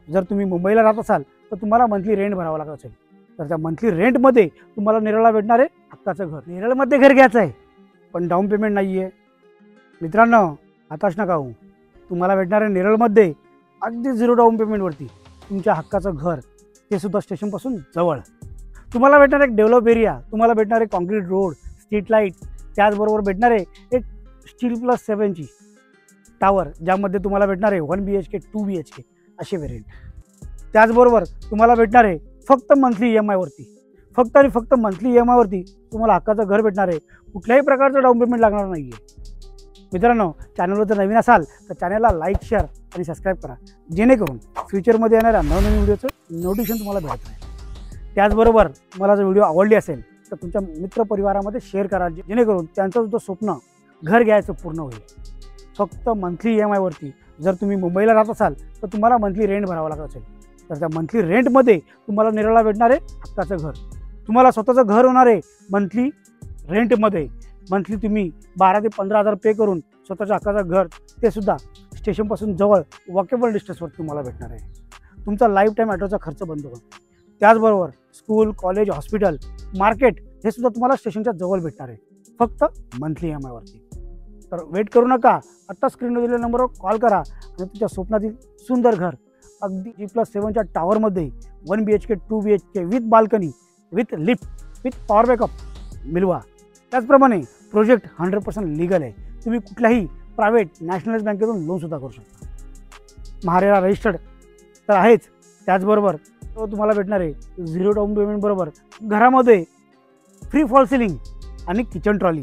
जर तुम्ही मुंबईला राहत असाल तर तुम्हाला मंथली रेंट भरावा लागत असेल, तर त्या मंथली रेंटमध्ये तुम्हाला नेरळला भेटणार आहे हक्काचं घर. नेरळमध्ये घर घ्यायचं आहे पण डाऊन पेमेंट नाही आहे. मित्रांनो, हताश नका होऊ. तुम्हाला भेटणार आहे नेरळमध्ये अगदी 0 डाऊन पेमेंटवरती तुमच्या हक्काचं घर, ते सुद्धा स्टेशनपासून जवळ. तुम्हाला भेटणार एक डेव्हलप एरिया, तुम्हाला भेटणार आहे कॉन्क्रीट रोड, स्ट्रीट लाईट, त्याचबरोबर भेटणार आहे एक Steel+7ची टावर, ज्यामध्ये तुम्हाला भेटणार आहे 1 BHK 2 BHK असे व्हेरियंट. त्याचबरोबर तुम्हाला भेटणार आहे फक्त मंथली EMI वरती, फक्त आणि फक्त मंथली EMI वरती तुम्हाला हक्काचं घर भेटणार आहे. कुठल्याही प्रकारचं डाऊन पेमेंट लागणार नाही आहे. मित्रांनो, चॅनलवर जर नवीन असाल तर चॅनलला लाईक, शेअर आणि सबस्क्राईब करा, जेणेकरून फ्युचरमध्ये येणाऱ्या नवनवीन व्हिडिओचं नोटिफिकेशन तुम्हाला भेटत राहील. त्याचबरोबर मला जर व्हिडिओ आवडली असेल तर तुमच्या मित्रपरिवारामध्ये शेअर करा, जेणेकरून त्यांचं सुद्धा स्वप्न घर घ्यायचं पूर्ण होईल. फक्त मंथली EMI वरती. जर तुम्ही मुंबईला राहत असाल तर तुम्हाला मंथली रेंट भरावं लागत असेल, तर त्या मंथली रेंटमध्ये तुम्हाला नेरळला भेटणार आहे हक्काचं घर. तुम्हाला स्वतःचं घर होणार आहे मंथली रेंटमध्ये. मंथली तुम्ही 12 ते 15 हजार पे करून स्वतःच्या हक्काचं घर, ते सुद्धा स्टेशनपासून जवळ वॉकेबल डिस्टन्सवर तुम्हाला भेटणार आहे. तुमचा लाईफ टाईम ऑटोचा खर्च बंद होईल. त्याचबरोबर स्कूल, कॉलेज, हॉस्पिटल, मार्केट हे सुद्धा तुम्हाला स्टेशनच्या जवळ भेटणार आहे, फक्त मंथली EMI वरती. तर वेट करू नका, आत्ता स्क्रीनवर दिलेल्या नंबरवर कॉल करा आणि तुमच्या स्वप्नातील सुंदर घर अगदी G+7च्या टावरमध्ये 1 BHK 2 BHK with balcony, with lift, with power backup मिळवा. त्याचप्रमाणे प्रोजेक्ट 100% लीगल आहे. तुम्ही कुठल्याही प्रायव्हेट नॅशनलाइज बँकेतून लोनसुद्धा करू शकता. महारेरा रजिस्टर्ड तर आहेच. त्याचबरोबर तुम्हाला भेटणार आहे 0 डाऊन पेमेंट बरोबर घरामध्ये फ्री फॉल सिलिंग आणि किचन ट्रॉली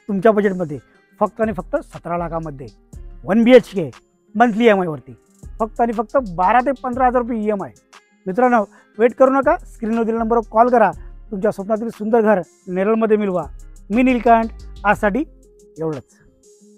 तुमच्या बजेटमध्ये फक्त आणि फक्त 17 लाखामध्ये 1 BHK मंथली EMI वरती, फक्त आणि फक्त 12 ते 15 हजार रुपये EMI. मित्रांनो, वेट करू नका, स्क्रीनवर दिलेल्या नंबरवर कॉल करा. तुमच्या स्वप्नातील सुंदर घर नेरळमध्ये मिळवा. मी नीलकंठ, आजसाठी एवढंच.